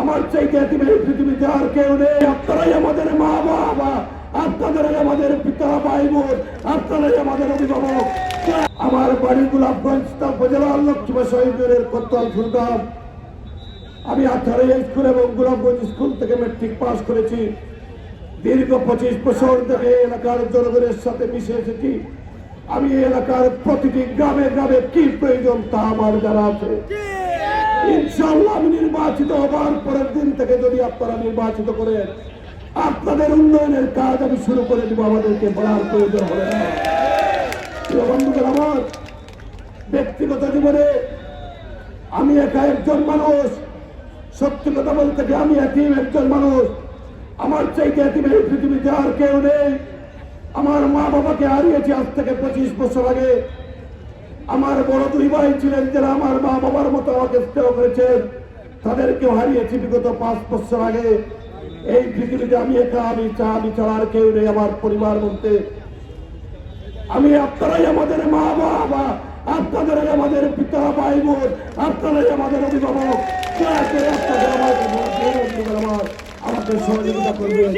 আমার চাইতে এতিমের পৃথিবীতে আর কেউ নেই। আপনারাই আমাদের মা বাবা, আপনারাই আমাদের পিতা ভাই বোন, আপনারাই আমাদের অভিভাবক। আমার বাড়ি গোলাপগঞ্জ উপজেলার লক্ষ্মীবা শহীদের কোতোয়াল ফুলগাম। আমি 18 স্কুল এবং গোলাপগঞ্জ স্কুল থেকে ম্যাট্রিক পাস করেছি। দীর্ঘ 25 বছর ধরে এলাকার জনগণের সাথে মিশে এসেছি। আমি এলাকার প্রতিটি গ্রামে গ্রামে কি প্রয়োজন তা আমার জানা আছে। ইনশাআল্লাহ আমি নির্বাচিত হবার পরের দিন থেকে যদি আপনারা নির্বাচিত করেন, আপনাদের উন্নয়নের কাজ আমি শুরু করে দিব। আমাদেরকে বলার প্রয়োজন হবে না। প্রিয় বন্ধুগণ, আমার ব্যক্তিগত জীবনে আমি একা একজন মানুষ। সত্যি কথা বলতে কি, আমি এতিম একজন মানুষ। আমার চাইতে এতিমের পৃথিবীতে আর কেউ নেই। আমার মা বাবাকে হারিয়েছি আজ থেকে 25 বছর আগে। আমার বড় দুই ভাই ছিলেন যারা আমার মা বাবার মতো আমাকে স্নেহ করেছেন, তাদেরকেও হারিয়েছি বিগত 5 বছর আগে। এই পৃথিবীতে আমি একা, আমি ছাড়া আর কেউ নেই আমার পরিবার বলতে। আপনারাই আমাদের মা বাবা, আপনারাই আমাদের পিতা ভাই বোন, আপনারাই আমাদের অভিভাবক। আপনাদের আমাকে সহযোগিতা করবেন।